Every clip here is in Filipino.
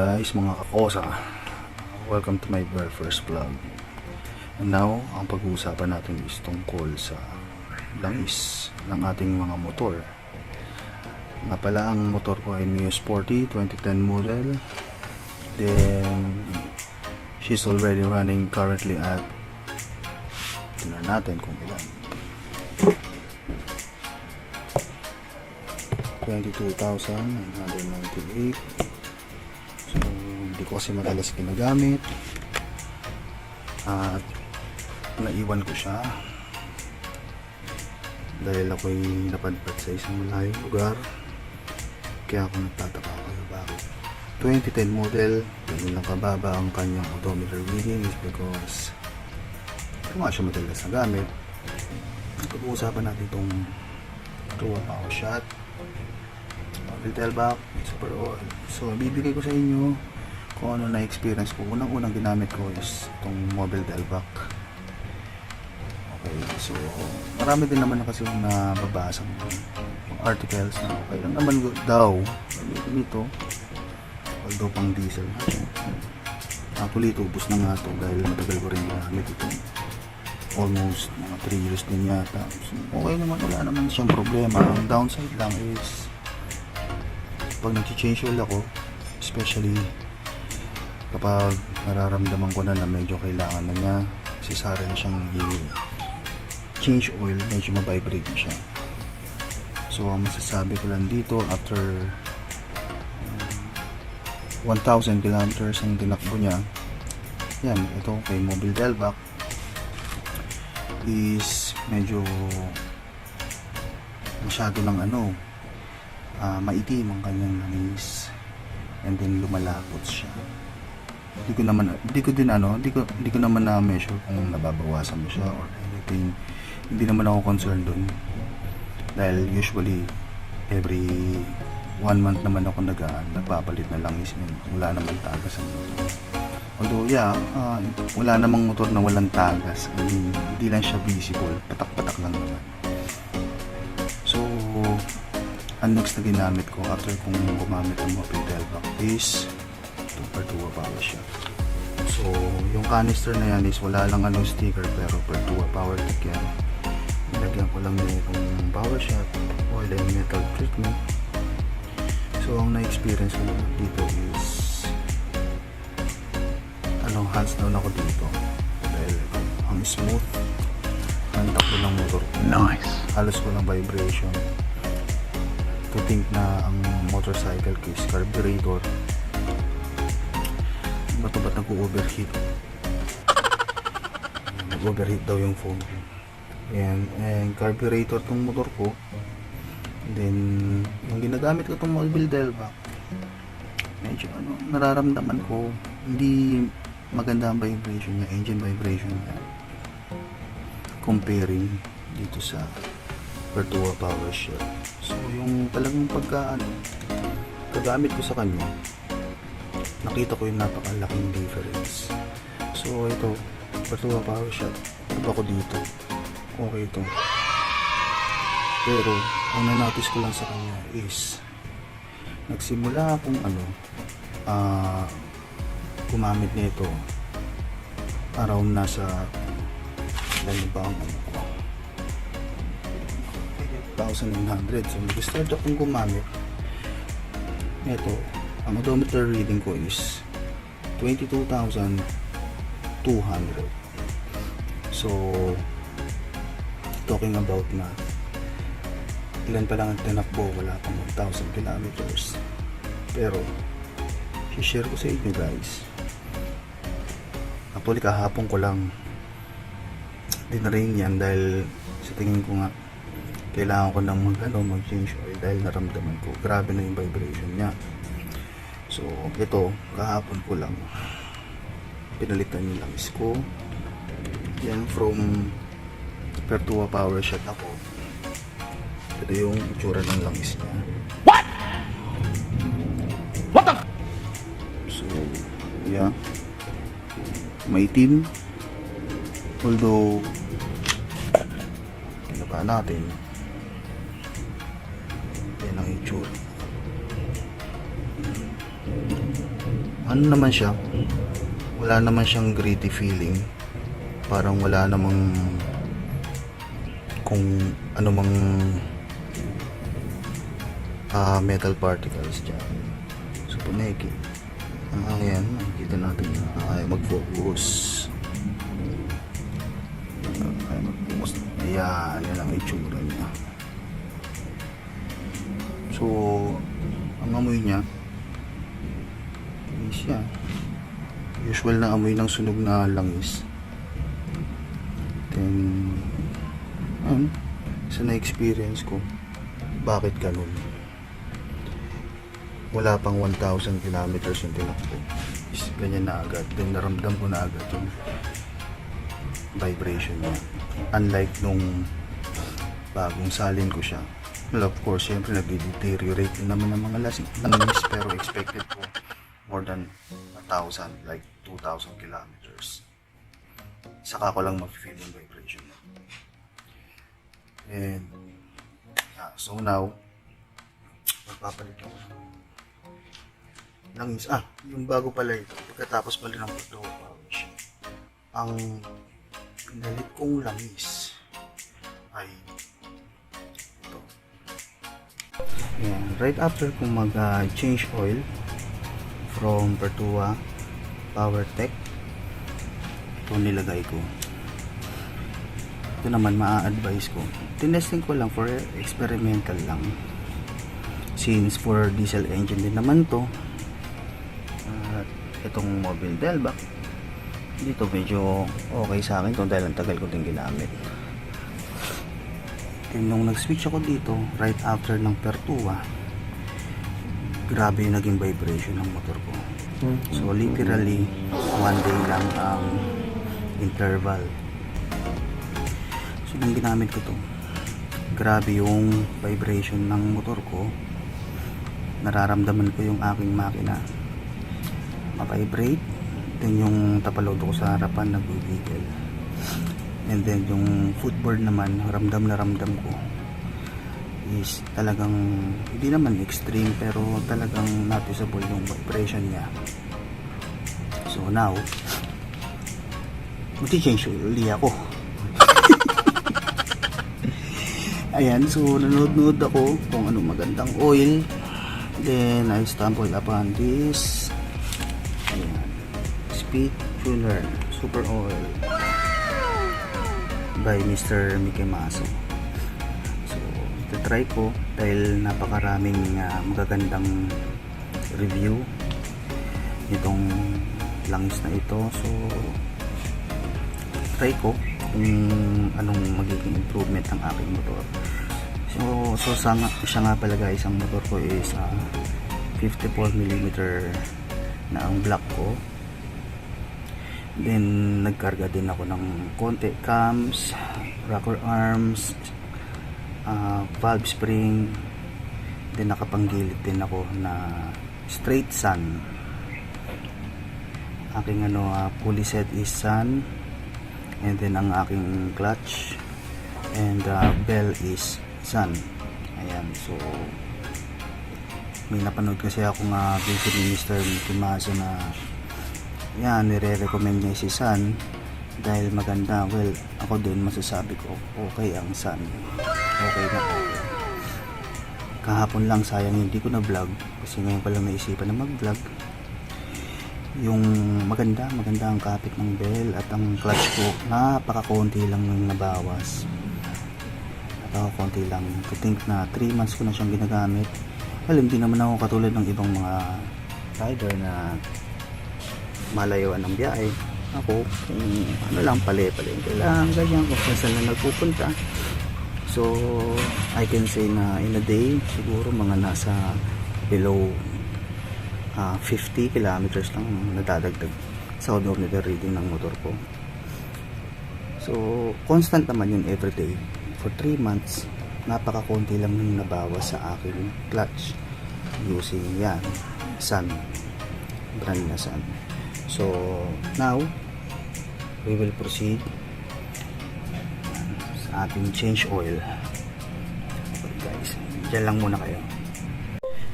guys, mga kakosa. Welcome to my very first vlog. And now, ang pag-uusapan natin is tungkol sa langis ng ating mga motor. Nga pala, ang motor ko ay Mio Sporty 2010 model. Then she's already running currently at, tingnan natin kung ilan, 22,998. So hindi ko kasi madalas ginagamit at naiwan ko siya dahil ako'y napadpad sa isang malayong lugar. Kaya ako nagtataka kayo bakit 2010 model, ganun lang kababa ang kanyang odometer reading is because ito nga siya madalas na gamit. Pag-uusapan natin itong Trua Power Shot Retail back, super oil. So bibigay ko sa inyo kung ano na experience ko. Unang ginamit ko is itong mobile tailback. Okay, so marami din naman na kasi nababasa ng articles na okay lang naman daw nito, although pang diesel. Actually tubos na nga to dahil matagal ko rin ginamit ito, almost mga 3 years din yata. So, okay naman, wala naman siyang problema. Ang downside lang is pag nag-change oil ako, especially kapag nararamdaman ko na medyo kailangan na niya, sisara na siyang change oil, medyo ma-vibrate na siya. So ang masasabi ko lang dito, after 1,000 kilometers ang tinakbo niya, yan, ito kay mobile tailback is medyo masyado ng maitim ang kanyang langis, and then lumalapot siya. Hindi ko naman na measure kung nababawasan mo siya or anything. Hindi naman ako concerned dun dahil usually every 1 month naman ako nagpapalit na langis. Wala naman tagas ang motor. Although wala namang motor na walang tagas. I mean, hindi lang siya visible, patak-patak lang naman. So ang next na ginamit ko after kung gumamit ng mobile tailback is itong Pertua Power Shot. So yung canister na yan is wala lang sticker, pero Pertua Power Tech yan. Nilagyan ko lang din itong Power Shot oil and metal treatment. So ang na-experience ko dito is hands down ako dito dahil ang smooth ang takbo ng motor ko. Nice. Halos walang vibration. To think na ang motorcycle ko is carburetor, ba't nag-overheat? Nag-overheat daw yung phone ko. And carburetor tong motor ko. And then yung ginagamit ko tong mobile tailback, medyo nararamdaman ko hindi maganda ang vibration niya, engine vibration niya, comparing dito sa Pertua Power Shot. So yung talagang paggamit ko sa kanya, nakita ko yung napakalaking difference. So ito, Pertua Power Shot, iba ko dito, okay ito. Pero ang na-notice ko lang sa kanya is nagsimula akong gumamit nito around nasa lalibang 1,900. So nag-start akong gumamit nito, ang odometer reading ko is 22,200. So talking about na ilan pa lang ang tinakbo, wala pang 1,000 kilometers. Pero i-share ko sa inyo guys, actually kahapon ko lang dinarain yan dahil sa tingin ko nga kailangan ko nang mag-change oil dahil naramdaman ko grabe na yung vibration niya. So ito, kahapon ko lang pinalitan yung langis ko. Yan, from Pertua Power Shot ako. Ito yung itsura ng langis niya. What the? So yeah, maitim, although pa natin. Yan ang itsura. ano naman siya, wala naman siyang gritty feeling. Parang wala namang kung ano mang metal particles dyan. So puneki. Ayan, nakikita natin ay mag-focus. Ay mag-focus. Ayan, yan ang itsura niya. So ang amoy niya is yan, usual na amoy ng sunog na langis. Then sa na-experience ko, bakit ganun? Wala pang 1,000 kilometers yung tinakbo, is ganyan na agad. Then naramdam ko na agad yung vibration niya, unlike nung bagong salin ko siya. Well, of course, syempre nag-deteriorate din naman ng mga langis, pero expected ko more than 1,000, like 2,000 kilometers. Saka ko lang ma-feel yung vibration niya. And so now magpapalit ako ng langis. Yung bago pala ito, pagkatapos pala ng photo pouch, ang pinalit kong langis ay ito. Ayan, right after kong mag-change oil from Pertua PowerTech, ito nilagay ko. Ito naman maa-advise ko, tinesting ko lang for experimental lang, since for diesel engine din naman to. At itong mobile Delvac dito medyo okay sa akin to dahil ang tagal ko din ginamit. Then nung nag-switch ako dito right after ng Pertua, grabe yung naging vibration ng motor ko. So literally 1 day lang ang interval. So nung ginamit ko to, grabe yung vibration ng motor ko. Nararamdaman ko yung aking makina ma-vibrate. Then yung tapalodo ko sa harapan nag-wiggle. And then yung footboard naman, ramdam na ramdam ko is talagang hindi naman extreme, pero talagang noticeable yung vibration niya. So now mag-change uli ako. Ayan, so nanood-nood ako kung ano magandang oil. Then I stumbled upon this. Ayan, Speed Tuner Super Oil by Mr. Mickey Maso. So ito-try ko dahil napakaraming magagandang review itong langis na ito. So try ko kung anong magiging improvement ng aking motor. So siya nga pala guys, ang motor ko is 54mm na ang black ko. Then nagkarga din ako ng konti cams, rocker arms, valve spring. Then nakapanggilid din ako na straight sun. Aking pulley set is sun. And then ang aking clutch and bell is sun. Ayan, so may napanood kasi ako nga video ni Mr. Mickey Maso na yan, nire-recommend niya si sun dahil maganda. Well, ako din masasabi ko okay ang sun, okay na okay. Kahapon lang sayang hindi ko na vlog kasi ngayon pa lang naisipan na mag vlog. Yung maganda ang kapit ng bell at ang clutch ko napakakonti lang yung nabawas. Napakakonti lang. To think na 3 months ko na siyang ginagamit. Well, hindi naman ako katulad ng ibang mga rider na malayuan ng biyahe. Ako, kung ano lang, pale-palengke lang, ganyan, kung saan lang nagpupunta. So, I can say na in a day, siguro mga nasa below 50 kilometers lang nadadagdag sa odometer reading ng motor ko. So constant naman yun everyday. For 3 months napakakonti lang yung nabawas sa aking clutch using yan sun, brand na sun. So now we will proceed sa ating change oil. Okay guys, dyan lang muna kayo.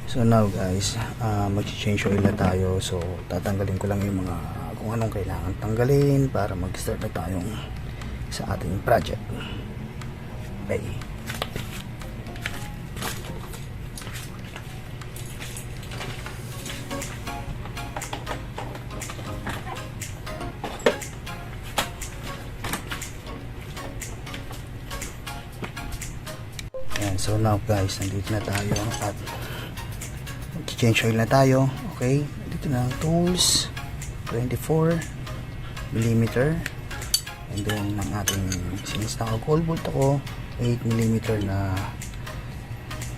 So So now guys, mag-change oil na tayo. So tatanggalin ko lang yung mga kung anong kailangan tanggalin para mag-start na tayong sa ating project. Okay. Ayan, so now guys, nandito na tayo at change oil na tayo. Okay, dito na ang tools, 24mm, and then ang ating, since naka gold bolt ako, 8mm na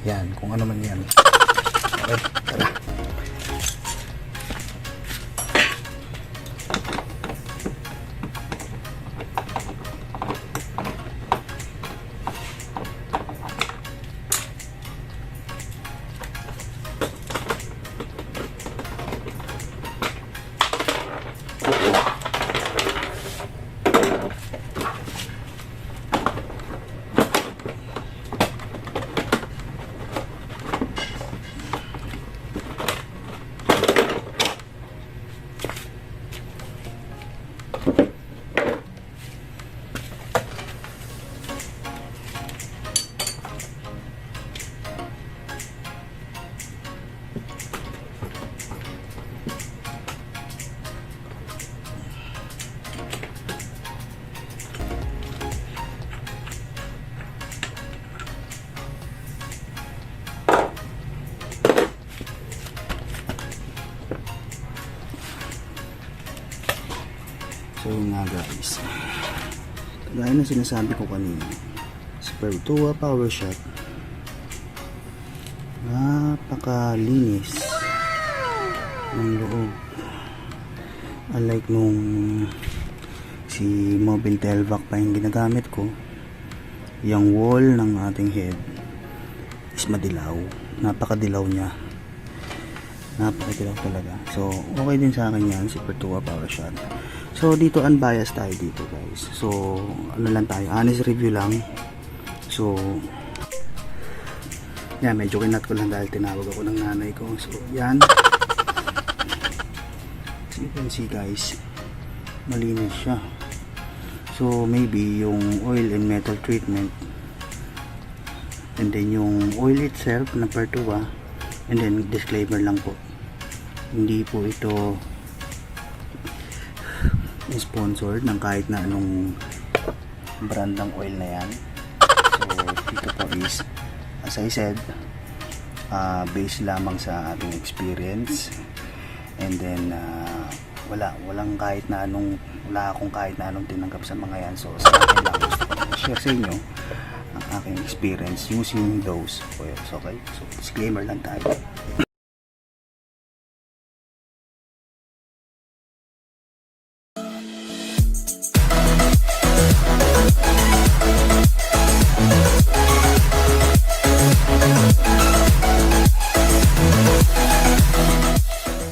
yan, kung ano man yan. Okay, tara. So yun nga guys, gaya ng sinasabi ko kanina, si Perpetua Power Shot, napakalinis ng loob, unlike nung si Mobile Telvac pa yung ginagamit ko. Yung wall ng ating head is madilaw, napakadilaw niya, napakadilaw talaga. So okay din sa akin yan, si Perpetua Power Shot. So dito unbiased tayo dito guys. So ano lang tayo, honest review lang. So yan, medyo kinat ko lang dahil tinawag ako ng nanay ko. So yan, as you can see guys, malinis siya. So maybe yung oil and metal treatment, and then yung oil itself na Perpetua, and then disclaimer lang po, hindi po ito sponsored ng kahit na anong brand ng oil na yan. So dito po is, as I said, based lamang sa ating experience, and then walang kahit na anong, wala akong kahit na anong tinanggap sa mga yan. So sa akin lang, gusto ko share sa inyo ang aking experience using those oils. Okay, so disclaimer lang tayo.